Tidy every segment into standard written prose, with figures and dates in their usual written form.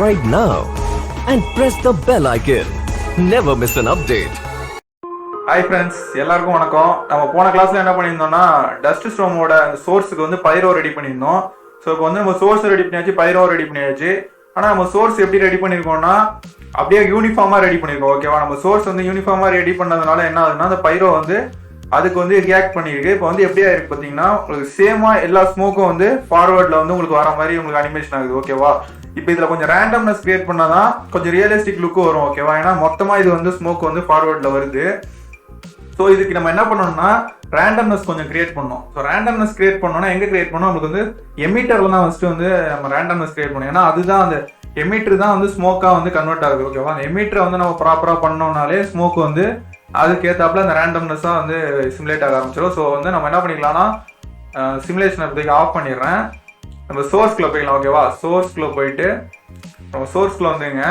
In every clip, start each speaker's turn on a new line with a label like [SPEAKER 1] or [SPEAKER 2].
[SPEAKER 1] subscribe now and press the bell icon. Never miss an update.
[SPEAKER 2] Hi friends, எல்லாருக்கும் வணக்கம். நம்ம போன கிளாஸ்ல என்ன பண்ணியிருந்தோம்னா டஸ்ட் ஸ்டோமோட சோர்ஸுக்கு வந்து பைரோ ரெடி பண்ணியிருந்தோம். ஸோ இப்போ வந்து நம்ம சோர்ஸ் ரெடி பண்ணியாச்சு, பைரோ ரெடி பண்ணியாச்சு. ஆனால் நம்ம சோர்ஸ் எப்படி ரெடி பண்ணியிருக்கோம்னா அப்படியே யூனிஃபார்மாக ரெடி பண்ணியிருக்கோம். ஓகேவா, நம்ம சோர்ஸ் வந்து யூனிஃபார்மாக ரெடி பண்ணதுனால என்ன ஆகுதுன்னா அந்த பைரோ வந்து அதுக்கு வந்து ரியாக்ட் பண்ணியிருக்கு. இப்போ வந்து எப்படியா இருக்கு பார்த்தீங்கன்னா உங்களுக்கு சேமாக எல்லா ஸ்மோக்கும் வந்து ஃபார்வர்டில் வந்து உங்களுக்கு வர மாதிரி உங்களுக்கு அனிமேஷன் ஆகுது. ஓகேவா, இப்போ இதில் கொஞ்சம் ரேண்டம்னஸ் கிரியேட் பண்ணாதான் கொஞ்சம் ரியலிஸ்டிக் லுக்கு வரும். ஓகேவா, ஏன்னா மொத்தமாக இது வந்து ஸ்மோக் வந்து ஃபார்வர்டில் வருது. ஸோ இதுக்கு நம்ம என்ன பண்ணணும்னா ரேண்டம்னஸ் கொஞ்சம் கிரியேட் பண்ணணும். ஸோ ரேண்டம்னஸ் கிரியேட் பண்ணோம்னா எங்கே கிரியேட் பண்ணோம், நமக்கு வந்து எமிட்டர்ல தான் ஃபர்ஸ்ட் வந்து நம்ம ரேண்டம்னஸ் கிரியேட் பண்ணணும். ஏன்னா அதுதான் அந்த எமிட்டர் தான் வந்து ஸ்மோக்காக வந்து கன்வெர்ட் ஆகுது. ஓகேவா, அந்த எமிட்டரை வந்து நம்ம ப்ராப்பராக பண்ணோம்னாலே ஸ்மோக் வந்து அதுக்கேற்றாப்புல அந்த ரேண்டம்னஸாக வந்து சிமுலேட் ஆக ஆரம்பிச்சிடும். ஸோ வந்து நம்ம என்ன பண்ணிக்கலாம்னா சிமுலேஷனை இப்போதைக்கு ஆஃப் பண்ணிடுறேன். நம்ம சோர்ஸ்குள்ளே போய்க்கலாம். ஓகேவா, சோர்ஸ்குள்ளே போயிட்டு நம்ம சோர்ஸ்குள்ளே வந்துங்க.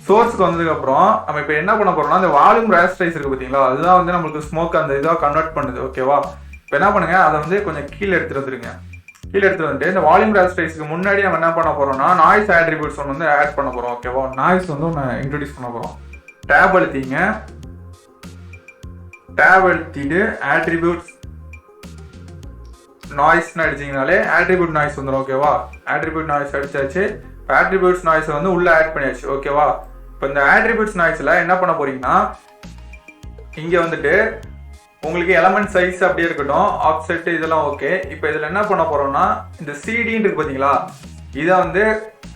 [SPEAKER 2] சோர்ஸ்க்கு வந்ததுக்கப்புறம் நம்ம இப்போ என்ன பண்ண போறோம்னா அந்த வால்யூம் ரேஸ்டைஸ் இருக்கு பார்த்தீங்களா, அதுதான் வந்து நம்மளுக்கு ஸ்மோக் அந்த இதாக கன்வெர்ட் பண்ணுது. ஓகேவா, இப்போ என்ன பண்ணுங்க, அதை வந்து கொஞ்சம் கீழே எடுத்துட்டு வந்துருங்க. கீழே எடுத்துட்டு வந்துட்டு இந்த வால்யூம் ரேஸ்டைஸ்க்கு முன்னாடி நம்ம என்ன பண்ண போறோம்னா நாய்ஸ் ஆட்ரிபியூட்ஸ் ஒன்று வந்து ஆட் பண்ண போறோம். ஓகேவா, நாய்ஸ் வந்து ஒன்று இன்ட்ரடியூஸ் பண்ண போறோம். டேப் அழுத்திங்க. டேப் அழுத்திட்டு ஆட்ரிபியூட்ஸ் நாய்ஸ்ன்னு அடிச்சிங்கனாலே ஆட்ரிபியூட் நாய்ஸ் வந்துடும். ஓகேவா, ஆட்ரிபியூட் நாய்ஸ் அடிச்சாச்சு. ஆட்ரிபியூட்ஸ் நாய்ஸை வந்து உள்ள ஆட் பண்ணியாச்சு. ஓகேவா, இப்போ இந்த ஆட்ரிபியூட்ஸ் நாய்ஸ்ல என்ன பண்ண போறீங்கன்னா இங்க வந்துட்டு உங்களுக்கு எலமெண்ட் சைஸ் அப்படியே இருக்கட்டும், ஆப்செட் இதெல்லாம் ஓகே. இப்போ இதுல என்ன பண்ண போறோம்னா இந்த சிடின்னு இருக்கு பாத்தீங்களா, இதை வந்து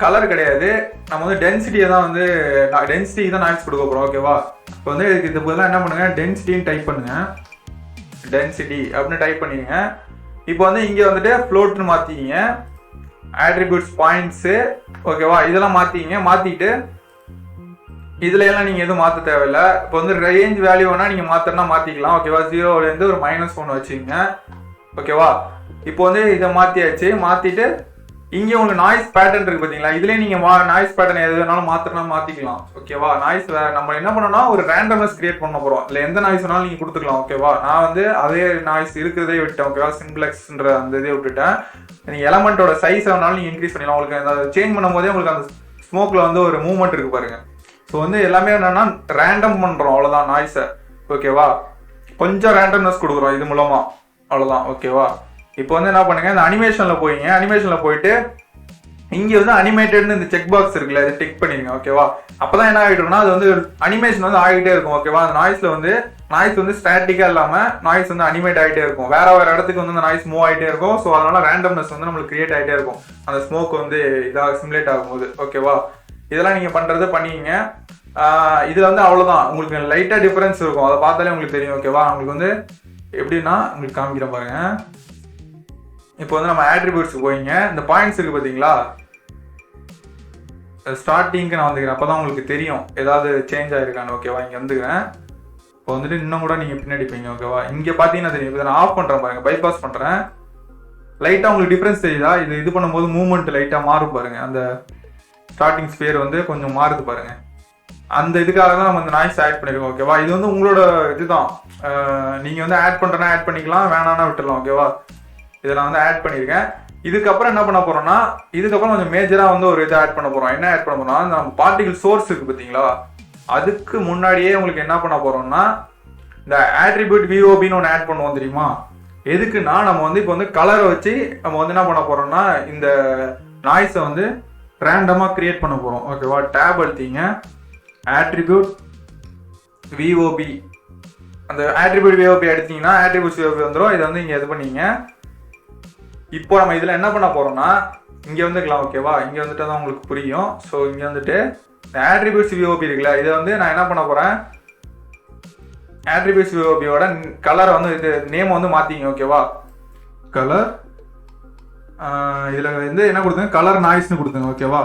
[SPEAKER 2] கலர் கிடையாது, நம்ம வந்து டென்சிட்டியை தான் வந்து டென்சிட்டி தான் நாய்ஸ் கொடுக்க போறோம். ஓகேவா, இப்போ வந்து இதுக்கு இது பதிலாக என்ன பண்ணுங்க, டென்சிட்டின்னு டைப் பண்ணுங்க. டென்சிட்டி அப்படின்னு டைப் பண்ணிங்க. இப்போ வந்து இங்க வந்துட்டு ஃப்ளோட்னு மாத்திக்கிங்க. ஆட்ரிபியூட்ஸ் பாயிண்ட்ஸு ஓகேவா, இதெல்லாம் மாத்திக்கிங்க. மாத்திட்டு இதுல எல்லாம் நீங்க எதுவும் மாற்ற தேவையில்லை. இப்போ வந்து ரேஞ்ச் வேல்யூ வேணா நீங்க மாத்திரனா மாத்திக்கலாம். ஓகேவா, 0லேருந்து ஒரு -1 வச்சுக்கோங்க. ஓகேவா, இப்போ வந்து இதை மாத்தியாச்சு. மாத்திட்டு இங்கே உங்களுக்கு நாய்ஸ் பேட்டர்ன் இருக்கு பார்த்தீங்களா, இதுலேயே நீங்க நாய்ஸ் பேட்டர்ன் எது வேணாலும் மாத்திரனா மாத்திக்கலாம். ஓகேவா, நாய்ஸ் நம்ம என்ன பண்ணோம்னா ஒரு ரேண்டம்னஸ் கிரியேட் பண்ண போறோம். இல்லை எந்த நாய்ஸ் வேணாலும் நீங்க கொடுத்துக்கலாம். ஓகேவா, நான் வந்து அதே நாய்ஸ் இருக்கிறதே விட்டேன். ஓகேவா, சிம்பிளெக்ஸ்ன்ற அந்த இதே விட்டுட்டேன். நீங்க எலமெண்டோட சைஸ் வேணாலும் நீங்க இன்க்ரீஸ் பண்ணிடலாம். உங்களுக்கு அந்த சேஞ்ச் பண்ணும் போதே உங்களுக்கு அந்த ஸ்மோக்ல வந்து ஒரு மூவ்மெண்ட் இருக்கு பாருங்க. ஸோ வந்து எல்லாமே என்னன்னா ரேண்டம் பண்றோம், அவ்வளவுதான் நாய்ஸை. ஓகேவா, கொஞ்சம் ரேண்டம்னஸ் கொடுக்குறோம் இது மூலமா, அவ்வளவுதான். ஓகேவா, இப்போ வந்து என்ன பண்ணுங்க, இந்த அனிமேஷன்ல போயிங்க. அனிமேஷன்ல போயிட்டு இங்க வந்து அனிமேட்டட்னு இந்த செக் பாக்ஸ் இருக்குல்ல, இதை டிக் பண்ணிருங்க. ஓகேவா, அப்பதான் என்ன ஆகிட்டுனா அது வந்து அனிமேஷன் வந்து ஆகிட்டே இருக்கும். ஓகேவா, அந்த நாய்ஸ்ல வந்து நாய்ஸ் வந்து ஸ்டாட்டிக்கா இல்லாம நாய்ஸ் வந்து அனிமேட் ஆகிட்டே இருக்கும். வேற வேற இடத்துக்கு வந்து அந்த நாய்ஸ் மூவ் ஆகிட்டே இருக்கும். ஸோ அதனால ரேண்டம்னஸ் வந்து நம்மளுக்கு கிரியேட் ஆகிட்டே இருக்கும் அந்த ஸ்மோக் வந்து இதாக சிமுலேட் ஆகும்போது. ஓகேவா, இதெல்லாம் நீங்க பண்றது பண்ணிங்க. இதுல வந்து அவ்வளவுதான், உங்களுக்கு லைட்டா டிஃபரன்ஸ் இருக்கும், அதை பார்த்தாலே உங்களுக்கு தெரியும். ஓகேவா, உங்களுக்கு வந்து எப்படின்னா உங்களுக்கு காமிக்கிறேன் பாருங்க. இப்போ வந்து நம்ம ஆட்ரிபியூட்ஸ்க்கு போயிங்க. இந்த பாயிண்ட்ஸ் இருக்கு பாத்தீங்களா, ஸ்டார்டிங்க்கு நான் வந்துக்கிறேன், அப்பதான் உங்களுக்கு தெரியும் ஏதாவது சேஞ்ச் ஆயிருக்கான்னு. ஓகேவா, இங்க வந்துக்கிறேன். இப்போ வந்துட்டு இன்னும் கூட நீங்க பின்னாடி போய்ங்க. ஓகேவா, இங்க பாத்தீங்கன்னா தெரியும். இதை நான் ஆஃப் பண்றேன் பாருங்க, பைபாஸ் பண்றேன். லைட்டா உங்களுக்கு டிஃபரன்ஸ் தெரியுதா, இது பண்ணும்போது மூவ்மெண்ட் லைட்டா மாறும் பாருங்க. அந்த ஸ்டார்டிங் ஸ்பேர் வந்து கொஞ்சம் மாறுது பாருங்க. அந்த இதுக்காக தான் நம்ம இந்த நாய்ஸ் ஆட் பண்ணிருக்கோம். ஓகேவா, இது வந்து உங்களோட இதுதான், நீங்க வந்து ஆட் பண்றேன்னா ஆட் பண்ணிக்கலாம், வேணான்னா விட்டுடலாம். ஓகேவா, இதை நான் வந்து ஆட் பண்ணியிருக்கேன். இதுக்கப்புறம் என்ன பண்ண போறோம்னா இதுக்கப்புறம் கொஞ்சம் மேஜரா வந்து ஒரு இதை ஆட் பண்ண போறோம். என்ன ஆட் பண்ண போறோம்னா நம்ம பார்ட்டிகல் சோர்ஸ் இருக்கு பாத்தீங்களா, அதுக்கு முன்னாடியே உங்களுக்கு என்ன பண்ண போறோம்னா இந்த ஆட்ரிபியூட் விஓபின்னு ஒன்று ஆட் பண்ணுவோம் தெரியுமா. எதுக்குன்னா நம்ம வந்து இப்போ வந்து கலரை வச்சு நம்ம வந்து என்ன பண்ண போறோம்னா இந்த நாய்ஸை வந்து ரேண்டமா கிரியேட் பண்ண போறோம். ஓகேவா, டேப் அழுத்திங்க. ஆட்ரிபியூட் விஓபி, அந்த ஆட்ரிபியூட் விஓபி எடுத்தீங்கன்னா ஆட்ரிபியூட்ஸ் விஓபி வந்துடும். இதை வந்து இங்க இது பண்ணீங்க. இப்போ நம்ம இதுல என்ன பண்ண போறோம்னா இங்க வந்துக்கலாம். ஓகேவா, இங்க வந்துட்டு தான் உங்களுக்கு புரியும். ஸோ இங்க வந்துட்டு ஆட்ரிபியூட்ஸ் விஓபி இருக்குல்ல, இதை வந்து நான் என்ன பண்ண போறேன், ஆட்ரிபியூட்ஸ் விஓபியோட கலரை வந்து இது நேம் வந்து மாத்திங்க. ஓகேவா, கலர் இதுல வந்து என்ன கொடுத்துங்க, கலர் நாய்ஸ்னு கொடுத்துங்க. ஓகேவா,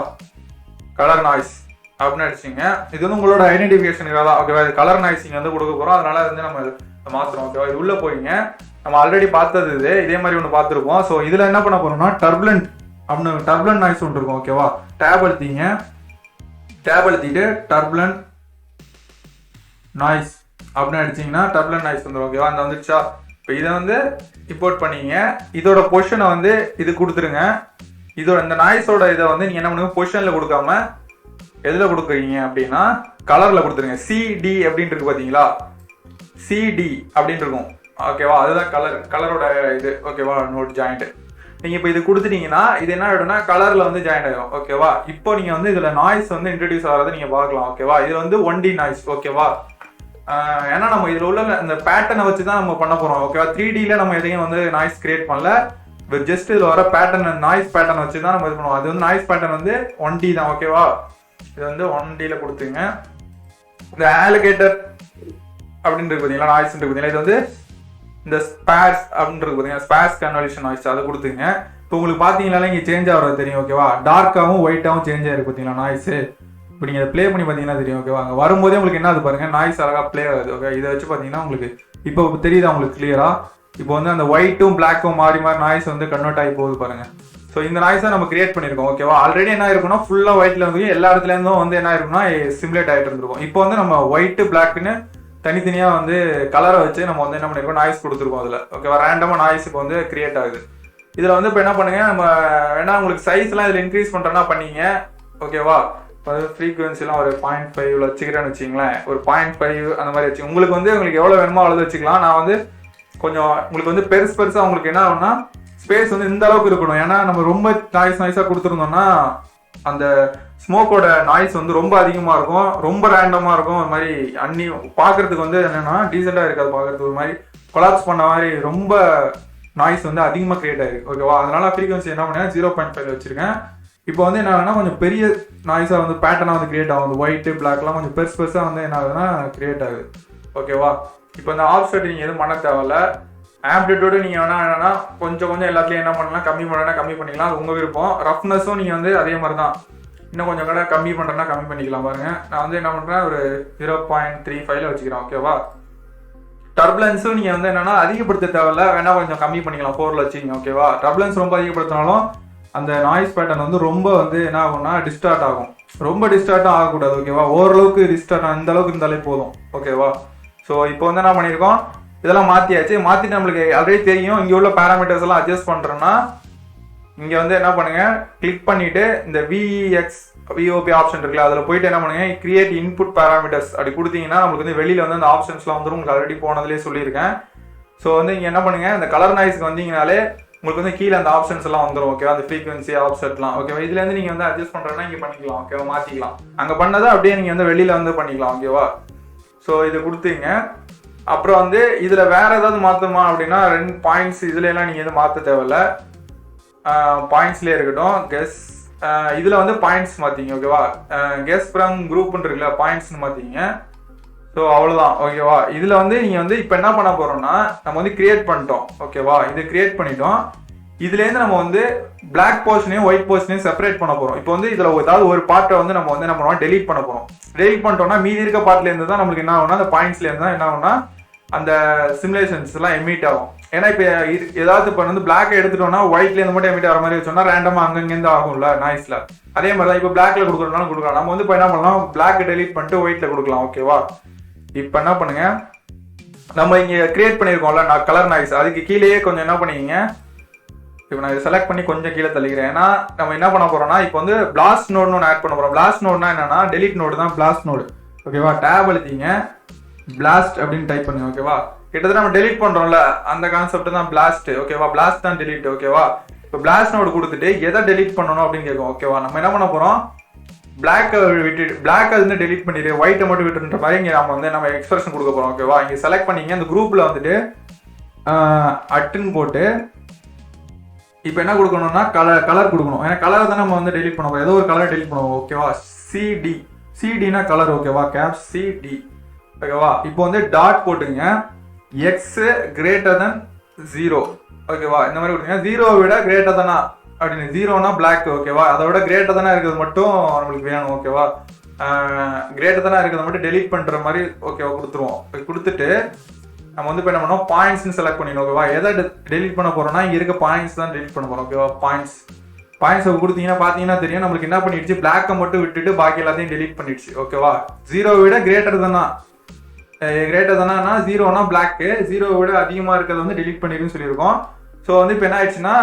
[SPEAKER 2] கலர் நாய்ஸ் அப்படின்னு அடிச்சிங்க. இது வந்து உங்களோட ஐடென்டிஃபிகேஷனுக்காக தான். ஓகேவா, இது கலர் நாய்ஸ் இங்க வந்து கொடுக்க போறோம், அதனால வந்து நம்ம மாத்துறோம். ஓகேவா, இது உள்ள போயிங்க. நம்ம ஆல்ரெடி பார்த்தது இதே மாதிரி ஒன்று பார்த்துருப்போம். ஸோ இதுல என்ன பண்ண போறோம்னா டர்புலண்ட் அப்படின்னு டர்புலண்ட் நாய்ஸ் ஒன்று இருக்கும். ஓகேவா, டேப் அழுத்திங்க. டேப் அழுத்திட்டு டர்புலண்ட் நாய்ஸ் அப்படின்னு அடிச்சிங்கன்னா டர்புலண்ட் நாய்ஸ் வந்துடும். ஓகேவா, அந்த வந்துடுச்சா. இப்போ இதை வந்து இம்போர்ட் பண்ணிங்க. இதோட பொசிஷனை வந்து இது கொடுத்துருங்க. இதோட இந்த நாய்ஸோட இதை வந்து நீங்க என்ன பண்ணுங்க, பொசிஷன்ல கொடுக்காம எதுல கொடுக்குறீங்க அப்படின்னா கலர்ல கொடுத்துருங்க. சிடி அப்படின்னு இருக்கு பாத்தீங்களா, சிடி அப்படின்னு இருக்கும் ஓகேவா, அதுதான் கலரோட இது ஓகேவா, நோட் ஜாயிண்ட். நீங்க இப்போ இது கொடுத்துட்டீங்கன்னா இது என்ன ஆயிடும்னா கலர்ல வந்து ஜாயின் ஆயிடும் ஓகேவா. இப்போ நீங்க வந்து இதுல நாய்ஸ் வந்து இன்ட்ரடியூஸ் ஆகிறத நீங்க பார்க்கலாம் ஓகேவா. இதுல வந்து 1D நாய்ஸ் ஓகேவா. ஏன்னா நம்ம இதுல உள்ள இந்த பேட்டர்னை வச்சு தான் நம்ம பண்ண போறோம் ஓகேவா. 3Dல நம்ம எதையும் வந்து நாய்ஸ் கிரியேட் பண்ணல, ஜஸ்ட் இதுல வர பேட்டர்ன் நாய்ஸ் பேட்டர்ன் வச்சு தான் நம்ம இது பண்ணுவோம். அது வந்து நாய்ஸ் பேட்டர்ன் வந்து 1D தான் ஓகேவா. இது வந்து 1Dல கொடுத்துங்க. இந்த ஆலிகேட்டர் அப்படின்னு இருக்கு பார்த்தீங்களா, நாய்ஸ் இருக்கு பார்த்தீங்களா, இது வந்து இந்த ஸ்பேஸ் அப்படின்னு இருக்கு பார்த்தீங்கன்னா, ஸ்பேஸ் கன்வல்யூஷன் நாய்ஸ் அதை கொடுத்துங்க. இப்போ உங்களுக்கு பார்த்தீங்கனால இங்கே சேஞ்ச் ஆகிறது தெரியும் ஓகேவா. டார்க்காகவும் ஒயிட்டாகவும் சேஞ்ச் ஆயிருக்கு பார்த்தீங்களா நாய்ஸ். இப்போ நீங்கள் அதை ப்ளே பண்ணி பார்த்தீங்கன்னா தெரியும் ஓகேவா. அங்கே வரும்போதே உங்களுக்கு என்ன அது பாருங்க, நாய்ஸ் அழகாக ப்ளே ஆகுது ஓகே. இதை வச்சு பார்த்தீங்கன்னா உங்களுக்கு இப்போ தெரியுதா உங்களுக்கு கிளியரா. இப்போ வந்து அந்த ஒயிட்டும் பிளாக்கும் மாறி மாறி நாய்ஸ் வந்து கன்வெர்ட் ஆகி போகுது பாருங்க. ஸோ இந்த நாய்ஸ் தான் நம்ம கிரியேட் பண்ணியிருக்கோம் ஓகேவா. ஆல்ரெடி என்ன இருக்குன்னா ஃபுல்லாக ஒயிட்ல வந்து எல்லா இடத்துல இருந்தும் வந்து என்ன இருக்குன்னா சிமுலேட் ஆகிட்டு இருந்திருக்கும். இப்போ வந்து நம்ம ஒயிட்டு பிளாக்னு தனித்தனியாக வந்து கலரை வச்சு நம்ம வந்து என்ன பண்ணிருக்கோம், நாய்ஸ் கொடுத்துருக்கோம் அதில் ஓகேவா. ரேண்டமாக நாய்ஸ் இப்போ வந்து கிரியேட் ஆகுது. இதில் வந்து இப்போ என்ன பண்ணுங்க, நம்ம வேணா உங்களுக்கு சைஸ்லாம் இதில் இன்க்ரீஸ் பண்ணுறோன்னா பண்ணீங்க ஓகேவா. இப்போ ஃப்ரீக்வன்சிலாம் ஒரு 0.5 வச்சுக்கிறேன்னு வச்சிங்களேன், ஒரு 0.5 அந்த மாதிரி வச்சு உங்களுக்கு வந்து உங்களுக்கு எவ்வளோ வேணுமோ அவ்வளோ வச்சுக்கலாம். நான் வந்து கொஞ்சம் உங்களுக்கு வந்து பெருசாக உங்களுக்கு என்ன ஆகும்னா ஸ்பேஸ் வந்து இந்த அளவுக்கு இருக்கணும். ஏன்னா நம்ம ரொம்ப நாய்ஸாக கொடுத்துருந்தோம்னா அந்த ஸ்மோக்கோட நாய்ஸ் வந்து ரொம்ப அதிகமாக இருக்கும், ரொம்ப ரேண்டமாக இருக்கும். ஒரு மாதிரி பார்க்கறதுக்கு வந்து என்னன்னா டீசெண்டாக இருக்காது, பார்க்கறதுக்கு ஒரு மாதிரி கொலாப்ஸ் பண்ண மாதிரி ரொம்ப நாய்ஸ் வந்து அதிகமாக கிரியேட் ஆயிருக்கு ஓகேவா. அதனால ஃப்ரீக்வன்சி என்ன பண்ணேன் 0.5 வச்சிருக்கேன். இப்போ வந்து என்ன ஆகுதுன்னா கொஞ்சம் பெரிய நாய்ஸாக வந்து பேட்டர்னாக வந்து கிரியேட் ஆகுது. ஒயிட்டு பிளாக்லாம் கொஞ்சம் பெருசாக வந்து என்ன ஆகுதுன்னா கிரியேட் ஆகுது ஓகேவா. இப்போ இந்த ஆப்செட் நீங்கள் எதுவும் பண்ண தேவையில்ல. ஆம்ப்ளிட்யூடு நீங்கள் வேணா என்னன்னா கொஞ்சம் எல்லாத்துலேயும் என்ன பண்ணலாம், கம்மி பண்ணனா கம்மி பண்ணிக்கலாம், அது உங்கள் விருப்பம். ரஃப்னஸும் நீங்கள் வந்து அதே மாதிரி தான், இன்னும் கொஞ்சம் கூட கம்மி பண்ணுறேன்னா கம்மி பண்ணிக்கலாம் பாருங்க. நான் வந்து என்ன பண்ணுறேன் ஒரு 0.35 வச்சுக்கிறேன் ஓகேவா. டர்புலன்ஸும் நீங்கள் வந்து என்னன்னா அதிகப்படுத்த தேவையில்ல, வேணா கொஞ்சம் கம்மி பண்ணிக்கலாம் 4ல் வச்சுங்க ஓகேவா. டர்புலன்ஸ் ரொம்ப அதிகப்படுத்தினாலும் அந்த நாய்ஸ் பேட்டர்ன் வந்து ரொம்ப வந்து என்ன ஆகும்னா டிஸ்டார்ட் ஆகும். ரொம்ப டிஸ்டார்ட்டும் ஆகக்கூடாது ஓகேவா. ஓரளவுக்கு டிஸ்டார்ட் இந்த அளவுக்கு இருந்தாலே போதும் ஓகேவா. ஸோ இப்போ வந்து என்ன பண்ணியிருக்கோம், இதெல்லாம் மாற்றியாச்சு. மாற்றிட்டு நம்மளுக்கு ஆல்ரெடி தெரியும் இங்கே உள்ள பேராமீட்டர்ஸ் எல்லாம் அட்ஜஸ்ட் பண்ணுறோன்னா இங்கே வந்து என்ன பண்ணுங்க, கிளிக் பண்ணிட்டு இந்த VOP ஆப்ஷன் இருக்குல்ல, அதில் போயிட்டு என்ன பண்ணுங்க, கிரியேட் இன்புட் பேராமீட்டர்ஸ் அப்படி கொடுத்தீங்கன்னா நம்மளுக்கு வந்து வெளியில் வந்து அந்த ஆப்ஷன்ஸ்லாம் வந்துடும். உங்களுக்கு ஆல்ரெடி போனதுலேயே சொல்லியிருக்கேன். ஸோ வந்து இங்கே என்ன பண்ணுங்க, இந்த கலர் நாய்ஸ்க்கு வந்தீங்கனாலே உங்களுக்கு வந்து கீழே அந்த ஆப்ஷன்ஸ் எல்லாம் வந்துடும் ஓகேவா. அந்த ஃப்ரீக்வன்சி ஆப்செட்லாம் ஓகேவா. இதுலேருந்து நீங்கள் வந்து அட்ஜஸ்ட் பண்ணுறேன்னா இங்கே பண்ணிக்கலாம் ஓகேவா, மாற்றிக்கலாம். அங்கே பண்ணதை அப்படியே நீங்கள் வந்து வெளியில் வந்து பண்ணிக்கலாம் ஓகேவா. ஸோ இது கொடுத்தீங்க. அப்புறம் வந்து இதில் வேற ஏதாவது மாற்றணுமா அப்படின்னா 2 பாயிண்ட்ஸ் இதுல எல்லாம் நீங்கள் எதுவும் மாற்ற தேவையில்ல, பாயிண்ட்ஸ்லேயே இருக்கட்டும். கெஸ் இதில் வந்து பாயிண்ட்ஸ் மாற்றிங்க ஓகேவா. கெஸ் ஃப்ரம் குரூப்னு இருக்குல்ல, பாயிண்ட்ஸ்னு மாற்றிங்க. ஸோ அவ்வளோதான் ஓகேவா. இதில் வந்து நீங்கள் வந்து இப்போ என்ன பண்ண போகிறோம்னா நம்ம வந்து கிரியேட் பண்ணிட்டோம் ஓகேவா. இது கிரியேட் பண்ணிட்டோம். இதுலேருந்து நம்ம வந்து பிளாக் போர்ஷனையும் ஒயிட் போர்ஷனையும் செப்பரேட் பண்ண போகிறோம். இப்போ வந்து இதில் ஏதாவது ஒரு பார்ட்டை வந்து நம்ம வந்து என்ன பண்ணுவோம், டெலீட் பண்ண போகிறோம். டெலீட் பண்ணிட்டோம்னா மீதி இருக்க பார்ட்லேருந்து தான் நம்மளுக்கு என்ன ஆகும்னா அந்த பாயிண்ட்ஸ்லேருந்து தான் என்ன ஆகும்னா அந்த சிமுலேஷன்ஸ் எல்லாம் எமிட் ஆகும். ஏன்னா இப்போ ஏதாவது இப்போ வந்து பிளாக் எடுத்துட்டோம்னா ஒயிட்லேருந்து மட்டும் எமிட் ஆகிற மாதிரி வச்சோம்னா ரேண்டமாக அங்கங்கேருந்து ஆகும்ல நாய்ஸில். அதே மாதிரி தான் இப்போ பிளாக்ல கொடுக்குறதுனாலும் கொடுக்கலாம். நம்ம வந்து இப்போ என்ன பண்ணலாம், பிளாக் டெலீட் பண்ணிட்டு ஒயிட்ல கொடுக்கலாம் ஓகேவா. இப்போ என்ன பண்ணுங்க, நம்ம இங்கே கிரியேட் பண்ணியிருக்கோம்ல கலர் நாய்ஸ், அதுக்கு கீழேயே கொஞ்சம் என்ன பண்ணிக்கிங்க, இப்போ நான் இதை செலக்ட் பண்ணி கொஞ்சம் கீழே தள்ளிக்கிறேன். ஏன்னா நம்ம என்ன பண்ண போறோம்னா இப்போ வந்து பிளாஸ்ட் நோட்னு ஒன்று ஆட் பண்ண போறோம். பிளாஸ்ட் நோட்னா என்னன்னா டெலிட் நோடு தான் பிளாஸ்ட் நோடு ஓகேவா. டேப் அழுத்திங்க, பிளாஸ்ட் அப்படின்னு டைப் பண்ணுங்க ஓகேவா. கிட்டத்தட்ட நம்ம டெலிட் பண்றோம்ல அந்த கான்செப்ட் தான் பிளாஸ்ட் ஓகேவா. பிளாஸ்ட் தான் டெலிட் ஓகேவா. இப்போ பிளாஸ்ட் நோடு கொடுத்துட்டு எதை டெலிட் பண்ணணும் அப்படின்னு கேட்கும் ஓகேவா. நம்ம என்ன பண்ண போறோம், பிளாக் விட்டு பிளாக் அது வந்து டெலிட் பண்ணிடு, ஒயிட்டை மட்டும் விட்டுன்ற மாதிரி இங்கே நம்ம வந்து நம்ம எக்ஸ்பிரஷன் கொடுக்க போறோம் ஓகேவா. இங்கே செலக்ட் பண்ணிங்க, அந்த குரூப்ல வந்துட்டு அட்டுன்னு போட்டு இப்போ என்ன கொடுக்கணும்னா கலர் கொடுக்கணும். ஏன்னா கலரை தான் நம்ம வந்து டெலிட் பண்ண போறோம், ஏதோ ஒரு கலர் டெலிட் பண்ணுவோம் ஓகேவா. சிடினா கலர் ஓகேவா, கேப் சிடி ஓகேவா. இப்போ வந்து டாட் போட்டுங்க, எக்ஸ் கிரேட்டர் தென் 0 ஓகேவா. இந்த மாதிரி கொடுங்க, 0 விட கிரேட்டர் தானா அப்படின்னு. 0னா பிளாக் ஓகேவா, அதை விட கிரேட்டர் தானே இருக்கிறது மட்டும் நம்மளுக்கு வேணும் ஓகேவா. கிரேட்டர் தானே இருக்கிறத மட்டும் டெலிட் பண்ற மாதிரி ஓகேவா கொடுத்துருவோம். கொடுத்துட்டு நம்ம வந்து இப்போ என்ன பண்ணோம், பாயிண்ட்ஸ்னு செலக்ட் பண்ணிடணும் ஓகேவா. எதை டெலிட் பண்ண போறோம்னா இங்க இருக்க பாயிண்ட்ஸ் தான் டெலிட் பண்ண போறோம் ஓகேவா. பாயிண்ட்ஸ் கொடுத்தீங்கன்னா பாத்தீங்கன்னா தெரியும் நம்மளுக்கு என்ன பண்ணிடுச்சு, பிளாக்கை மட்டும் விட்டுட்டு பாக்கி எல்லாத்தையும் டெலிட் பண்ணிடுச்சு ஓகேவா. 0 விட கிரேட்டர் தானா 0னா பிளாக், 0 விட அதிகமா இருக்கிறது வந்து டெலிட் பண்ணிருக்குன்னு சொல்லியிருக்கோம். ஸோ வந்து இப்போ என்ன ஆயிடுச்சுன்னா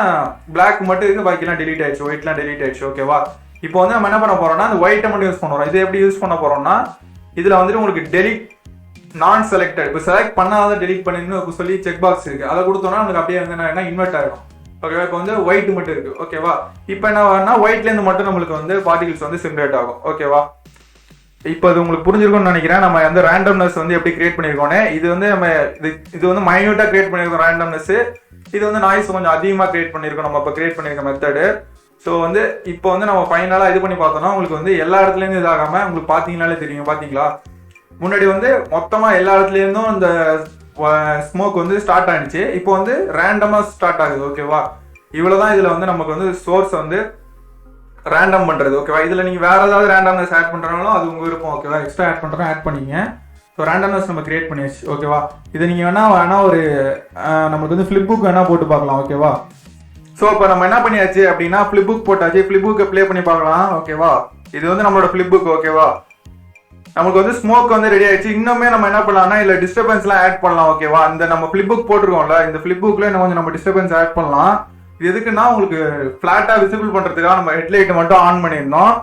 [SPEAKER 2] பிளாக் மட்டும் இருக்கு, பாக்கிலாம் டெலிட் ஆயிடுச்சு, ஒயிட்லாம் டெலிட் ஆயிடுச்சு. ஓகேவா? இப்போ வந்து நம்ம என்ன பண்ண போறோம்னா அந்த ஒயிட்டை மட்டும் யூஸ் பண்ணுறோம். இது எப்படி யூஸ் பண்ண போறோம்னா இதுல வந்துட்டு உங்களுக்கு டெலிட் நான் செலக்டட், இப்போ செலக்ட் பண்ணாத டெலிட் பண்ணின்னு சொல்லி செக் பாக்ஸ் இருக்கு, அதை கொடுத்தோம்னா உங்களுக்கு அப்படியே வந்து என்ன இன்வெர்ட் ஆகிடும். ஓகேவா? இப்போ வந்து ஒயிட் மட்டும் இருக்கு. ஓகேவா? இப்போ என்ன ஆகும்னா ஒயிட்ல இருந்து மட்டும் நம்மளுக்கு வந்து பார்ட்டிகல்ஸ் வந்து ஜெனரேட் ஆகும். ஓகேவா? இப்போ அது உங்களுக்கு புரிஞ்சிருக்கும்னு நினைக்கிறேன். நம்ம வந்து ரேண்டம்னஸ் வந்து எப்படி கிரியேட் பண்ணிருக்கோம். இது வந்து நம்ம இது வந்து மைன்யூட்டா கிரியேட் பண்ணிருக்கோம் ரேண்டம்னஸ். இது வந்து நாய்ஸ் கொஞ்சம் அதிகமா கிரியேட் பண்ணிருக்கோம் நம்ம இப்போ கிரியேட் பண்ணிருக்க மெத்தடு. ஸோ வந்து இப்போ வந்து நம்ம ஃபைனலா இது பண்ணி பார்த்தோம்னா உங்களுக்கு வந்து எல்லா இடத்துல இருந்து இதாகாம உங்களுக்கு பாத்தீங்கன்னாலே தெரியும். பாத்தீங்களா? முன்னாடி வந்து மொத்தமா எல்லா இடத்துல இருந்தும் இந்த ஸ்மோக் வந்து ஸ்டார்ட் ஆயிடுச்சு. இப்போ வந்து ரேண்டமா ஸ்டார்ட் ஆகுது. ஓகேவா? இவ்வளவுதான் இதுல வந்து நமக்கு வந்து சோர்ஸ் வந்து ரேண்டம் பண்றது. ஓகேவா? இதுல நீங்க வேற ஏதாவது ரேண்டம்னஸ் ஆட் பண்றாங்களோ அது உங்க விருப்பம். ஓகேவா? எக்ஸ்ட்ரா ஆட் பண்றோம் ஆட் பண்ணீங்க. ஸோ ரேண்டம்னஸ் நம்ம கிரியேட் பண்ணியாச்சு. ஓகேவா? இது நீங்க வேணா ஒரு நமக்கு வந்து ஃபிளிப் புக் வேணா போட்டு பார்க்கலாம். ஓகேவா? ஸோ இப்போ நம்ம என்ன பண்ணியாச்சு அப்படின்னா ஃபிளிப் புக் போட்டாச்சு. ஃபிளிப் புக்கை ப்ளே பண்ணி பார்க்கலாம். ஓகேவா? இது வந்து நம்மளோட ஃபிளிப் புக். ஓகேவா? நமக்கு வந்து ஸ்மோக் வந்து ரெடி ஆயிடுச்சு. இன்னுமே நம்ம என்ன பண்ணலாம்னா இல்ல டிஸ்டர்பன்ஸ்லாம் ஆட் பண்ணலாம். ஓகேவா? அந்த நம்ம ஃபிளிப் புக் போட்டிருக்கோம்ல, இந்த ஃபிளிப் புக்ல இன்னும் கொஞ்சம் நம்ம டிஸ்டர்பன்ஸ் ஆட் பண்ணலாம். இது எதுக்குன்னா உங்களுக்கு ஃபிளாட்டா விசிபிள் பண்றதுக்காக நம்ம ஹெட்லைட்டை மட்டும் ஆன் பண்ணிருந்தோம்.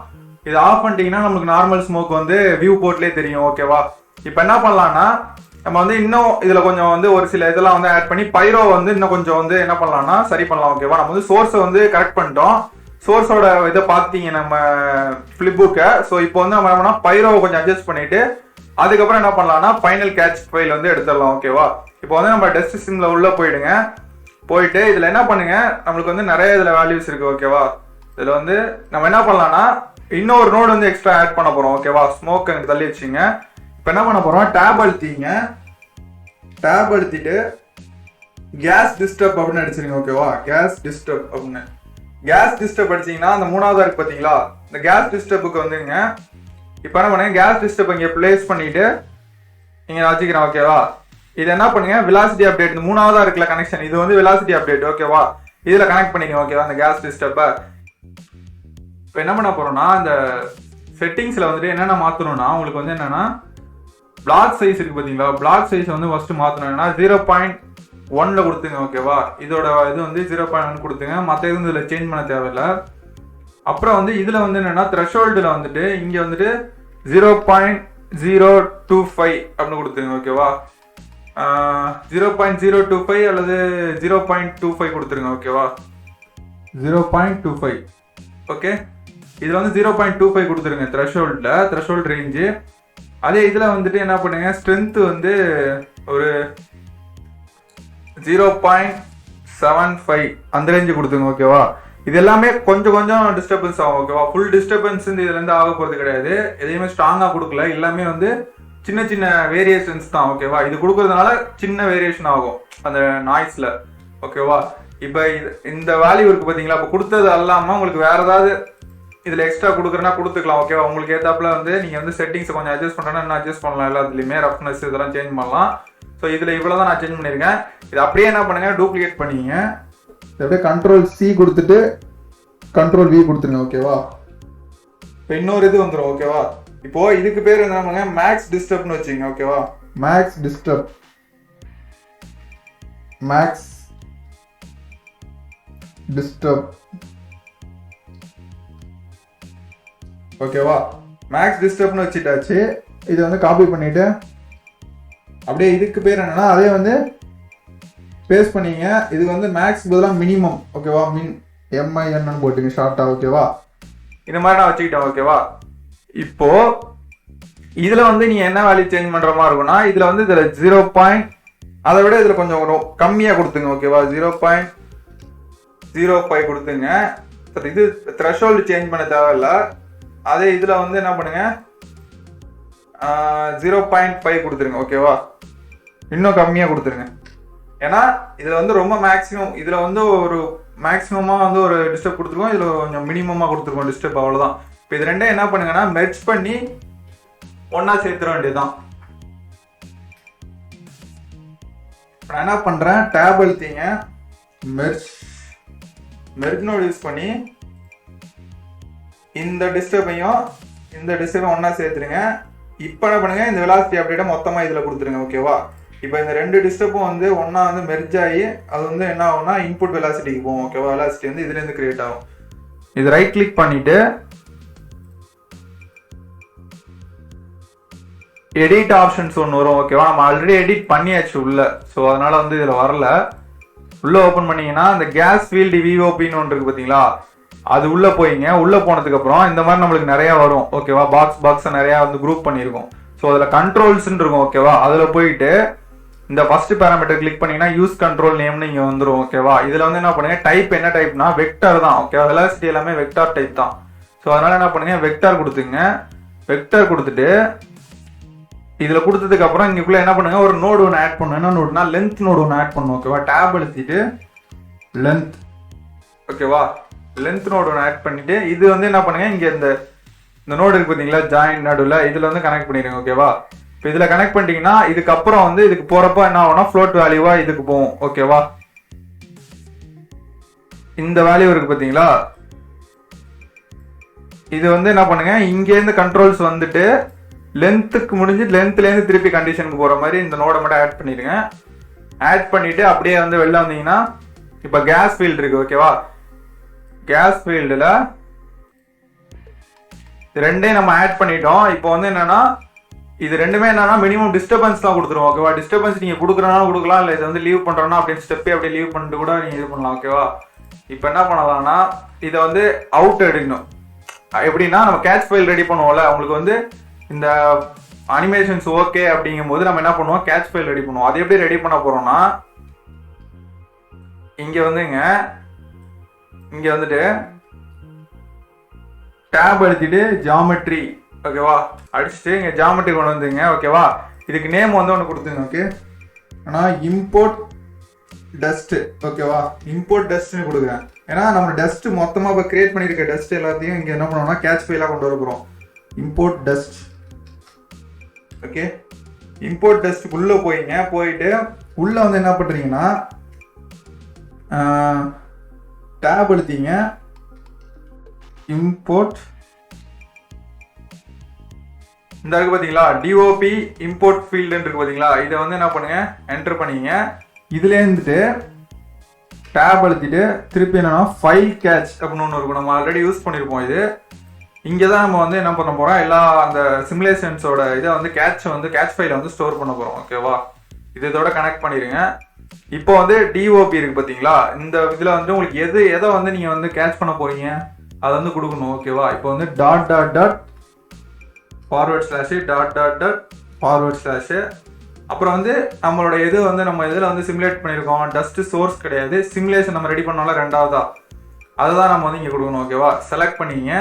[SPEAKER 2] இது ஆஃப் பண்ணிட்டீங்கன்னா நமக்கு நார்மல் ஸ்மோக் வந்து வியூ போர்ட்லயே தெரியும். ஓகேவா? இப்போ என்ன பண்ணலாம்னா நம்ம வந்து இன்னும் இதுல கொஞ்சம் வந்து ஒரு சில இதெல்லாம் வந்து ஆட் பண்ணி பைரோ வந்து இன்னும் கொஞ்சம் வந்து என்ன பண்ணலாம்னா சரி பண்ணலாம். ஓகேவா? நம்ம வந்து சோர்ஸை வந்து கரெக்ட் பண்ணிட்டோம். சோர்ஸோட இதை பார்த்தீங்க நம்ம ஃபிளிப் புக்கை. ஸோ இப்போ வந்து நம்ம என்ன பைரோவை கொஞ்சம் அட்ஜஸ்ட் பண்ணிட்டு அதுக்கப்புறம் என்ன பண்ணலாம்னா ஃபைனல் கேட்ச் ஃபைல் வந்து எடுத்துடலாம். ஓகேவா? இப்போ வந்து நம்ம டெஸ்ட் சிஸ்டம்ல உள்ள போயிடுங்க. போயிட்டு இதுல என்ன பண்ணுங்க, நம்மளுக்கு வந்து நிறைய இதுல வேல்யூஸ் இருக்கு. ஓகேவா? இதுல வந்து நம்ம என்ன பண்ணலாம்னா இன்னொரு நோடு வந்து எக்ஸ்ட்ரா ஆட் பண்ண போறோம். ஓகேவா? ஸ்மோக் எனக்கு தள்ளி வச்சுங்க. இப்போ என்ன பண்ண போறோம், டேப் அழுத்திங்க. டேப் அழுத்திட்டு கேஸ் டிஸ்டர்ப் அப்படின்னு அடிச்சிருங்க. ஓகேவா? கேஸ் டிஸ்டர்ப் அப்படின்னு கேஸ் டிஸ்டர்ப் அடிச்சீங்கன்னா அந்த மூணாவதா இருக்கு பாத்தீங்களா, இந்த கேஸ் டிஸ்டர்புக்கு வந்துங்க. இப்போ என்ன பண்ணுங்க, கேஸ் டிஸ்டர்ப் இங்க பிளேஸ் பண்ணிட்டு நீங்க வச்சுக்கிறேன். ஓகேவா? இது என்ன பண்ணுங்க, வெலாசிட்டி அப்டேட் இந்த மூணாவதா இருக்குல்ல கனெக்ஷன், இது வந்து வெலாசிட்டி அப்டேட். ஓகேவா? இதுல கனெக்ட் பண்ணிக்கங்க. ஓகேவா? அந்த கேஸ் டிஸ்டர்ப இப்போ என்ன பண்ண போறோம்னா இந்த செட்டிங்ஸ்ல வந்துட்டு என்னென்ன மாத்தணும்னா உங்களுக்கு வந்து என்னன்னா பிளாக் சைஸ் இருக்கு பாத்தீங்களா, பிளாக் சைஸ் வந்து ஃபர்ஸ்ட் மாத்தணும்னா 0.1ல கொடுத்துங்க. ஓகேவா? இதோட இது வந்து 0.1 கொடுத்துங்க. மற்ற எதுவும் இதுல சேஞ்ச் பண்ண தேவையில்லை. அப்புறம் வந்து இதுல வந்து என்னன்னா த்ரெஷோல்டுல வந்துட்டு இங்க வந்துட்டு 0.025 அப்படின்னு கொடுத்துருங்க. ஓகேவா? 0.025 அல்லது 0.25 கொடுத்துருங்க. ஓகேவா? 0.25. ஓகே, இதுல வந்து 0.25 கொடுத்துருங்க த்ரெஷோல்ட் ரேஞ்சு. அதே இதுல வந்துட்டு என்ன பண்ணுங்க, ஸ்ட்ரென்த் வந்து ஒரு 0.75 அந்த ரேஞ்சு கொடுத்துங்க. ஓகேவா? இது எல்லாமே கொஞ்சம் கொஞ்சம் டிஸ்டர்பன்ஸ் ஆகும். ஓகேவா? ஃபுல் டிஸ்டர்பன்ஸ் இதுல இருந்து ஆக போறது கிடையாது. எதையுமே ஸ்ட்ராங்கா கொடுக்கல, எல்லாமே வந்து சின்ன சின்ன வேரியேஷன்ஸ் தான். ஓகேவா? இது கொடுக்கறதுனால சின்ன வேரியேஷன் ஆகும் அந்த நாய்ஸ்ல. ஓகேவா? இப்போ இந்த வேல்யூ இருக்கு பாத்தீங்களா, இப்போ கொடுத்தது அல்லாம உங்களுக்கு வேற ஏதாவது இதுல எக்ஸ்ட்ரா கொடுக்குறேன்னா கொடுத்துக்கலாம். ஓகேவா? உங்களுக்கு ஏத்தாப்புல வந்து நீங்க வந்து செட்டிங்ஸ் கொஞ்சம் அட்ஜஸ்ட் பண்றேன்னா என்ன அட்ஜஸ்ட் பண்ணலாம், எல்லாத்துலயுமே ரஃப்னஸ் இதெல்லாம் சேஞ்ச் பண்ணலாம். ஸோ இதுல இவ்வளவுதான் நான் சேஞ்ச் பண்ணிருக்கேன். இது அப்படியே என்ன பண்ணுங்க, டூப்ளிகேட் பண்ணிங்க. அப்படியே Ctrl+C கொடுத்துட்டு Ctrl+V கொடுத்துருங்க. ஓகேவா? இப்போ இன்னொரு இது வந்துடும். ஓகேவா? இப்போ இதுக்கு பேர் என்ன பண்ணுங்க, மேக்ஸ் டிஸ்டர்ப்னு வச்சுங்க. ஓகேவா? Max disturb, max disturb. ஓகேவா? மேக்ஸ் டிஸ்டர்ப்னு வச்சுட்டாச்சு. இதை வந்து காப்பி பண்ணிட்டு அப்படியே இதுக்கு பேர் என்னன்னா அதே வந்து பேஸ்ட் பண்ணீங்க. இதுக்கு வந்து மேக்ஸ் பதிலாக மினிமம். ஓகேவா? MIN போட்டுங்க ஷார்ட்டா. ஓகேவா? இந்த மாதிரி நான் வச்சுக்கிட்டேன். ஓகேவா? இப்போ இதுல வந்து நீங்க என்ன வேல்யூ சேஞ்ச் பண்ற மாதிரி இருக்கும்னா இதுல வந்து இதுல 0. அதை விட இதுல கொஞ்சம் கம்மியா கொடுத்துங்க. ஓகேவா? 0.05 கொடுத்துங்க. இது த்ரெஷோல்டு சேஞ்ச் பண்ண தேவையில்ல. அதே இதுல வந்து என்ன பண்ணுங்க, 0.5 கொடுத்துருங்க. ஓகேவா? இன்னும் கம்மியா கொடுத்துருங்க. ஏன்னா இதுல வந்து ரொம்ப மேக்ஸிமம், இதுல வந்து ஒரு மேக்ஸிமமா வந்து ஒரு டிஸ்டர்ப் கொடுத்துருக்கோம், இதுல கொஞ்சம் மினிமமா கொடுத்துருக்கோம் டிஸ்டர்ப். அவ்வளவுதான். இப்போ இது ரெண்டும் என்ன பண்ணுங்கன்னா மெர்ஜ் பண்ணி ஒன்னா சேர்த்துட வேண்டியதுதான். நான் என்ன பண்றேன், டேப் அழுத்திங்க, மெர்ஜ் நோட் யூஸ் பண்ணி இந்த டிஸ்டர்பையும் இந்த டிஸ்டர்பையும் ஒன்னா சேர்த்துருங்க. இப்போ என்ன பண்ணுங்க, இந்த வெலாசிட்டி அப்டேட்டை மொத்தமா இதுல கொடுத்துருங்க. ஓகேவா? இப்போ இந்த ரெண்டு டிஸ்டர்பும் வந்து ஒன்றா வந்து மெர்ஜ் ஆகி அது வந்து என்ன ஆகும்னா இன்புட் வெலாசிட்டிக்கு போகும். ஓகேவா, வெலாசிட்டி வந்து இதுலேருந்து கிரியேட் ஆகும். இது ரைட் கிளிக் பண்ணிட்டு எடிட் ஆப்ஷன்ஸ் ஒன்று வரும். ஓகேவா, நம்ம ஆல்ரெடி எடிட் பண்ணியாச்சு உள்ள, ஸோ அதனால வந்து இதில் வரல. உள்ள ஓப்பன் பண்ணீங்கன்னா இந்த கேஸ் ஃபீல்டு விஓபின்னு ஒன்று இருக்கு பார்த்தீங்களா, அது உள்ள போயிங்க. உள்ள போனதுக்கு அப்புறம் இந்த மாதிரி நம்மளுக்கு நிறைய வரும். ஓகேவா, பாக்ஸ் நிறைய வந்து குரூப் பண்ணியிருக்கோம். ஸோ அதில் கண்ட்ரோல்ஸ்ன்னு இருக்கும். ஓகேவா, அதில் போயிட்டு இந்த ஃபர்ஸ்ட் பேராமீட்டர் கிளிக் பண்ணீங்கன்னா யூஸ் கண்ட்ரோல் நேம்னு இங்கே வந்துடும். ஓகேவா, இதில் வந்து என்ன பண்ணுங்க, டைப் என்ன டைப்னா வெக்டார் தான். ஓகேவா, வெலாசிட்டி எல்லாமே வெக்டார் டைப் தான். ஸோ அதனால என்ன பண்ணுங்க, வெக்டார் கொடுத்துங்க. வெக்டார் கொடுத்துட்டு இதில் கொடுத்ததுக்கு அப்புறம் இங்கக்குள்ள என்ன பண்ணுங்க, ஒரு நோடு ஒன்று ஆட் பண்ணணும். என்ன நோடுனா லென்த் நோடு ஒன்று ஆட் பண்ணணும். ஓகேவா, டேப் அழுத்திட்டு லென்த். ஓகேவா, லென்த் நோடு ஒன்று ஆட் பண்ணிட்டு இது வந்து என்ன பண்ணுங்க, இங்கே இந்த நோடு இருக்கு பார்த்தீங்களா ஜாயின் நடுவில், இதில் வந்து கனெக்ட் பண்ணிடுங்க. ஓகேவா, இப்போ இதில் கனெக்ட் பண்ணிட்டீங்கன்னா இதுக்கப்புறம் வந்து இதுக்கு போகிறப்ப என்ன ஆகும்னா ஃப்ளோட் வேல்யூவாக இதுக்கு போகும். ஓகேவா, இந்த வேல்யூ இருக்கு பார்த்தீங்களா, இது வந்து என்ன பண்ணுங்க, இங்கேருந்து கண்ட்ரோல்ஸ் வந்துட்டு லென்த்துக்கு முடிஞ்சு லென்த்லேருந்து திருப்பி கண்டிஷனுக்கு போகிற மாதிரி இந்த நோடை மட்டும் ஆட் பண்ணிடுங்க. ஆட் பண்ணிட்டு அப்படியே வந்து வெளில வந்தீங்கன்னா இப்போ கேஸ் ஃபீல்டு இருக்கு. ஓகேவா, கேஸ் ஃபீல்டில் ரெண்டையும் நம்ம ஆட் பண்ணிட்டோம். இப்போ வந்து என்னன்னா இது ரெண்டுமே என்னன்னா மினிமம் டிஸ்டர்பன்ஸ் தான் கொடுத்துருவோம். ஓகேவா, டிஸ்டர்பன்ஸ் நீங்கள் கொடுக்குறனாலும் கொடுக்கலாம், இல்லை இதை வந்து லீவ் பண்ணுறோன்னா அப்படின்னு ஸ்டெப்பே அப்படியே லீவ் பண்ணிட்டு கூட நீங்கள் இது பண்ணலாம். ஓகேவா, இப்போ என்ன பண்ணலாம்னா இதை வந்து அவுட் எடுக்கணும். எப்படின்னா நம்ம கேட்ச் ஃபைல் ரெடி பண்ணுவோம்ல, உங்களுக்கு வந்து இந்த அனிமேஷன்ஸ் ஓகே அப்படிங்கும் போது நம்ம என்ன பண்ணுவோம், கேட்ச் ஃபைல் ரெடி பண்ணுவோம். அது எப்படி ரெடி பண்ண போறோம்னா இங்க வந்துங்க, இங்க வந்துட்டு டேப் அழுத்திட்டு ஜாமெட்ரி. ஓகேவா, அடிச்சுட்டு இங்க ஜாமெட்ரி கொண்டு வந்துங்க. ஓகேவா, இதுக்கு நேம் வந்து ஒன்று கொடுத்துங்க. ஓகே, ஆனால் இம்போர்ட் டஸ்ட். ஓகேவா, இம்போர்ட் டஸ்ட்னு கொடுக்குறேன். ஏன்னா நம்ம டஸ்ட் மொத்தமாக இப்போ கிரியேட் பண்ணியிருக்க டஸ்ட் எல்லாத்தையும் இங்கே என்ன பண்ணுவோம்னா கேட்ச் ஃபைலாக கொண்டு வர போகிறோம். Import dust. ஓகே, இம்போர்ட் டஸ்ட்டுக்கு உள்ளே போயிங்க. போயிட்டு உள்ளே வந்து என்ன பண்ணுறீங்கன்னா டேப் அழுத்திங்க, இம்போர்ட் இந்த இருக்கு பார்த்தீங்களா டிஓபி இம்போர்ட் ஃபீல்டுன்னு இருக்கு பார்த்தீங்களா, இதை வந்து என்ன பண்ணுங்க என்டர் பண்ணிங்க. இதுல இருந்துட்டு டேப் அழுத்திட்டு திருப்பி என்னன்னா ஃபைல் கேட்ச் அப்படின்னு ஒன்று இருக்கும். நம்ம ஆல்ரெடி யூஸ் பண்ணியிருப்போம். இது இங்கே தான் நம்ம வந்து என்ன பண்ண போகிறோம், எல்லா அந்த சிமுலேஷன்ஸோட இதை வந்து கேட்ச் ஃபைலை வந்து ஸ்டோர் பண்ண போகிறோம். ஓகேவா, இது இதோட கனெக்ட் பண்ணிடுங்க. இப்போ வந்து டிஓபி இருக்கு பார்த்தீங்களா, இந்த இதில் வந்து உங்களுக்கு எதை வந்து நீங்கள் வந்து கேட்ச் பண்ண போறீங்க அதை வந்து கொடுக்கணும். ஓகேவா, இப்போ வந்து dot dot dot forward slash dot dot dot forward slash. அப்புறம் வந்து நம்மளோட இது வந்து நம்ம இதில் வந்து சிமுலேட் பண்ணியிருக்கோம். டஸ்ட் சோர்ஸ் கிடையாது, சிமுலேஷன் நம்ம ரெடி பண்ணாலும் ரெண்டாவதா அதை தான் நம்ம வந்து இங்கே கொடுக்கணும். ஓகேவா, செலக்ட் பண்ணிங்க.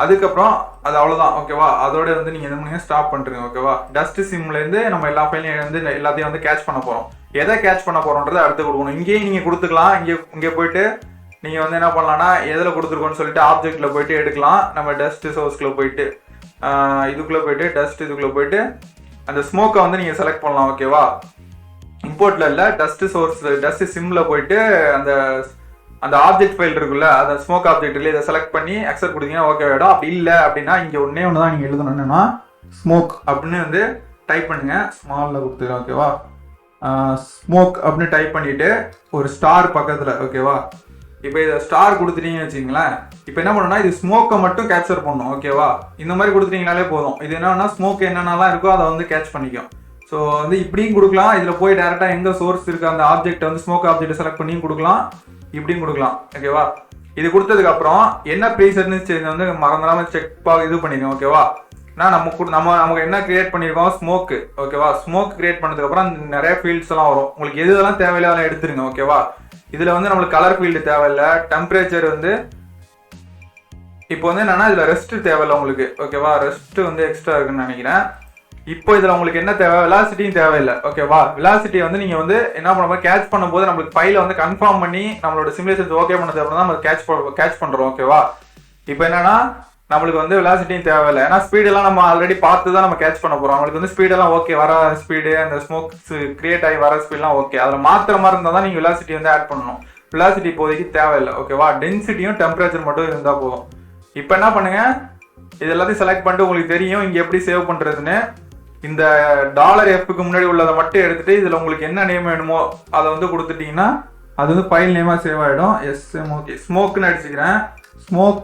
[SPEAKER 2] அதுக்கப்புறம் அது அவ்வளோதான். ஓகேவா, அதோட வந்து நீங்கள் என்ன பண்ணுங்க ஸ்டாப் பண்ணுறீங்க. ஓகேவா, டஸ்ட் சிம்லேருந்து நம்ம எல்லா ஃபைலையும் வந்து எல்லாத்தையும் வந்து கேட்ச் பண்ண போகிறோம். எதை கேட்ச் பண்ண போகிறோன்றதை அடுத்து கொடுக்கணும். இங்கேயும் நீங்கள் கொடுத்துக்கலாம். இங்கே போயிட்டு நீங்கள் வந்து என்ன பண்ணலாம்னா எதில் கொடுத்துருக்கோன்னு சொல்லிட்டு ஆப்ஜெக்டில் போயிட்டு எடுக்கலாம். நம்ம டஸ்ட் சோர்ஸ்குள்ளே போயிட்டு இதுக்குள்ளே போயிட்டு டஸ்ட் இதுக்குள்ளே போயிட்டு அந்த ஸ்மோக்கை வந்து நீங்கள் செலக்ட் பண்ணலாம். ஓகேவா, இம்போர்ட்டில் இல்லை, டஸ்ட் சோர்ஸ் டஸ்ட் சிம்மில் போயிட்டு அந்த ஆப்ஜெக்ட் ஃபைல் இருக்குல்ல, அந்த ஸ்மோக் ஆப்ஜெக்ட்ல இதை செலக்ட் பண்ணி அக்செப்ட் கொடுத்தீங்கன்னா ஓகே ஆகிடும். அப்படி இல்லை அப்படின்னா இங்கே ஒன்றே ஒன்று தான் நீங்கள் எழுதணும். என்னன்னா ஸ்மோக் அப்படின்னு வந்து டைப் பண்ணுங்க, ஸ்மாலில் கொடுத்துருங்க. ஓகேவா, ஸ்மோக் அப்படின்னு டைப் பண்ணிட்டு ஒரு ஸ்டார் பக்கத்தில். ஓகேவா, இப்போ இதை ஸ்டார் கொடுத்துட்டீங்கன்னு வச்சுங்களேன். இப்போ என்ன பண்ணணும்னா இது ஸ்மோக்கை மட்டும் கேப்சர் பண்ணணும். ஓகேவா, இந்த மாதிரி கொடுத்துட்டீங்கனாலே போதும். இது என்னன்னா ஸ்மோக் என்னென்னலாம் இருக்கோ அதை வந்து கேட்ச் பண்ணிக்கும். ஸோ வந்து இப்படியும் கொடுக்கலாம். இதில் போய் டேரெக்டாக எங்கே சோர்ஸ் இருக்குது அந்த ஆப்ஜெக்ட் வந்து ஸ்மோக் ஆப்ஜெக்ட் செலக்ட் பண்ணியும் கொடுக்கலாம், இப்படியும் கொடுக்கலாம். ஓகேவா, இது கொடுத்ததுக்கு அப்புறம் என்ன ப்ரீசர்னு வந்து மறந்துடாம செக் இது பண்ணிடுங்க. ஓகேவா, நமக்கு என்ன கிரியேட் பண்ணியிருக்கோம், ஸ்மோக்கு. ஓகேவா, ஸ்மோக் கிரியேட் பண்ணதுக்கு அப்புறம் நிறைய ஃபீல்ட்ஸ் எல்லாம் வரும். உங்களுக்கு எது எதெல்லாம் தேவையில்லை அதெல்லாம் எடுத்துருங்க. ஓகேவா, இதுல வந்து நம்மளுக்கு கலர் ஃபீல்டு தேவையில்லை, டெம்பரேச்சர் வந்து இப்போ வந்து என்னன்னா இதுல ரெஸ்ட் தேவையில்லை உங்களுக்கு. ஓகேவா, ரெஸ்ட் வந்து எக்ஸ்ட்ரா இருக்குன்னு நினைக்கிறேன். இப்போ இதுல உங்களுக்கு என்ன தேவை, வெலாசிட்டியும் தேவையில்லை. ஓகேவா, வெலாசிட்டி வந்து நீங்க வந்து என்ன பண்ணுவோம், கேட்ச் பண்ணும்போது நம்மளுக்கு ஃபைலை வந்து கன்ஃபார்ம் பண்ணி நம்மளோட சிமுலேஷன்ஸ் ஓகே பண்ணது அப்புறம் தான் நம்ம கேட்ச் பண்றோம். ஓகேவா, இப்போ என்னன்னா நம்மளுக்கு வந்து வெலாசிட்டியும் தேவையில்லை. ஏன்னா ஸ்பீடெல்லாம் நம்ம ஆல்ரெடி பார்த்து தான் நம்ம கேட்ச் பண்ண போறோம். நம்மளுக்கு வந்து ஸ்பீடெல்லாம் ஓகே, வர ஸ்பீடு அந்த ஸ்மோக்ஸ் கிரியேட் ஆகி வர ஸ்பீட்லாம் ஓகே. அதில் மாத்திர மாதிரி இருந்தால் தான் நீங்கள் வெலாசிட்டி வந்து ஆட் பண்ணணும். வெலாசிட்டி இப்போதைக்கு தேவையில்லை. ஓகேவா, டென்சிட்டியும் டெம்பரேச்சர் மட்டும் இருந்தால் போதும். இப்போ என்ன பண்ணுங்க, இது எல்லாத்தையும் செலக்ட் பண்ணிட்டு உங்களுக்கு தெரியும் இங்கே எப்படி சேவ் பண்ணுறதுன்னு. இந்த $Fக்கு முன்னாடி உள்ளதை மட்டும் எடுத்துட்டு இதுல உங்களுக்கு என்ன நேம் வேணுமோ அதை வந்து கொடுத்துட்டீங்கன்னா அது வந்து ஃபைல் நேமா சேவ் ஆயிடும். ஸ்மோக்னு அடிச்சுக்கிறேன். ஸ்மோக்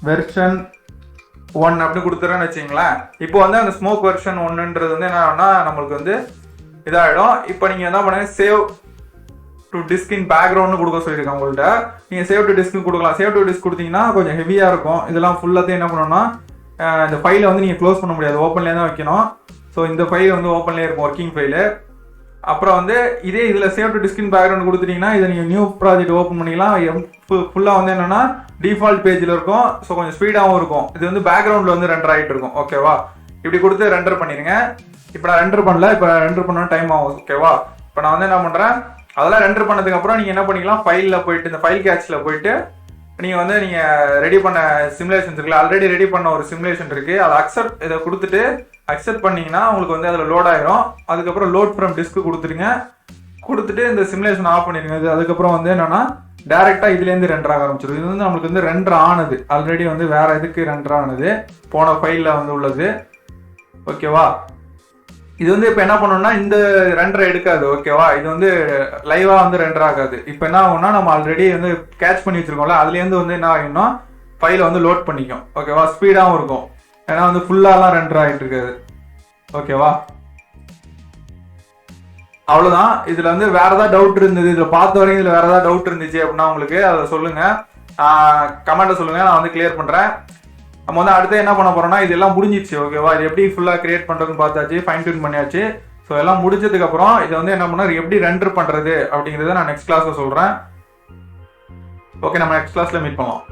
[SPEAKER 2] வெர்ஷன் 1 அப்படின்னு கொடுத்துறேன்னு வச்சுங்களேன். இப்போ வந்து அந்த ஸ்மோக் வெர்ஷன் 1ன்றது வந்து என்ன ஆகும்னா நம்மளுக்கு வந்து இதாகிடும். இப்போ நீங்கள் என்ன பண்ணுங்க, சேவ் டு டிஸ்க் இன் பேக்ரவுண்ட்னு கொடுக்க சொல்லியிருக்கேன் உங்கள்கிட்ட. நீங்கள் சேவ் டு டிஸ்க் கொடுக்கலாம். சேவ் டு டிஸ்க் கொடுத்தீங்கன்னா கொஞ்சம் ஹெவியாக இருக்கும். இதெல்லாம் ஃபுல்லாத்தையும் என்ன பண்ணணும்னா இந்த ஃபைலை வந்து நீங்கள் க்ளோஸ் பண்ண முடியாது, ஓப்பன்லேயே தான் வைக்கணும். ஸோ இந்த ஃபைல் வந்து ஓப்பன்லேயே இருக்கும், ஒர்க்கிங் ஃபைலு. அப்புறம் வந்து இதே இதில் save to disk in background கொடுத்துட்டீங்கன்னா இதை நீங்கள் நியூ ப்ராஜெக்ட் ஓப்பன் பண்ணிக்கலாம். ஃபுல்லாக வந்து என்னென்னா டிஃபால்ட் பேஜில் இருக்கும். ஸோ கொஞ்சம் ஸ்பீடாகவும் இருக்கும். இது வந்து பேக்ரவுண்டில் வந்து ரெண்டர் ஆகிட்டு இருக்கும். ஓகேவா, இப்படி கொடுத்து ரெண்டர் பண்ணிடுங்க. இப்போ நான் ரெண்டர் பண்ணல, இப்போ ரெண்டர் பண்ண டைம் ஆகும். ஓகேவா, இப்போ நான் வந்து என்ன பண்ணுறேன், அதெல்லாம் ரெண்டர் பண்ணதுக்கு அப்புறம் நீங்கள் என்ன பண்ணிக்கலாம், ஃபைலில் போயிட்டு இந்த ஃபைல் கேட்சில் போயிட்டு நீங்கள் வந்து நீங்கள் ரெடி பண்ண சிமுலேஷன்ஸ் இருக்குல்ல, ஆல்ரெடி ரெடி பண்ண ஒரு சிமுலேஷன் இருக்குது, அதை இதை கொடுத்துட்டு அக்செப்ட் பண்ணிங்கன்னா உங்களுக்கு வந்து அதில் லோட் ஆயிரும். அதுக்கப்புறம் லோட் ஃப்ரம் டிஸ்க் கொடுத்துருங்க. கொடுத்துட்டு இந்த சிமுலேஷன் ஆஃப் பண்ணிடுங்க. இது அதுக்கப்புறம் வந்து என்னன்னா டேரெக்டாக இதுலேருந்து ரெண்டர் ஆக ஆரம்பிச்சிடும். இது வந்து நம்மளுக்கு வந்து ரெண்டர் ஆனது, ஆல்ரெடி வந்து வேற இதுக்கு ரெண்டர் ஆனது போன ஃபைலில் வந்து உள்ளது. ஓகேவா, இது வந்து இப்போ என்ன பண்ணணும்னா இந்த ரெண்டரை எடுக்காது. ஓகேவா, இது வந்து லைவாக வந்து ரெண்டர் ஆகாது. இப்போ என்ன ஆகும்னா நம்ம ஆல்ரெடி வந்து கேட்ச் பண்ணி வச்சிருக்கோம்ல, அதுலேருந்து வந்து என்ன ஆகும்னா ஃபைலை வந்து லோட் பண்ணிக்கும். ஓகேவா, ஸ்பீடாகவும் இருக்கும். ஏன்னா வந்து ஃபுல்லாலாம் ரெண்டர் ஆகிட்டு இருக்காது. ஓகேவா, அவ்வளோதான். இதில் வந்து வேற ஏதாவது டவுட் இருந்தது, இதில் பார்த்த வரைக்கும் இதில் வேற ஏதாவது டவுட் இருந்துச்சு அப்படின்னா உங்களுக்கு அதை சொல்லுங்க, கமெண்ட்டை சொல்லுங்க, நான் வந்து கிளியர் பண்ணுறேன். நம்ம வந்து அடுத்து என்ன பண்ண போறோம்னா இதெல்லாம் முடிஞ்சிச்சு. ஓகேவா, இது எப்படி ஃபுல்லாக கிரியேட் பண்ணுறதுன்னு பார்த்தாச்சு, ஃபைன் டியூன் பண்ணியாச்சு. ஸோ எல்லாம் முடிச்சதுக்கு அப்புறம் இதை வந்து என்ன பண்ணா எப்படி ரெண்டர் பண்ணுறது அப்படிங்கிறத நான் நெக்ஸ்ட் கிளாஸில் சொல்கிறேன். ஓகே, நம்ம நெக்ஸ்ட் கிளாஸில் மீட் பண்ணலாம்.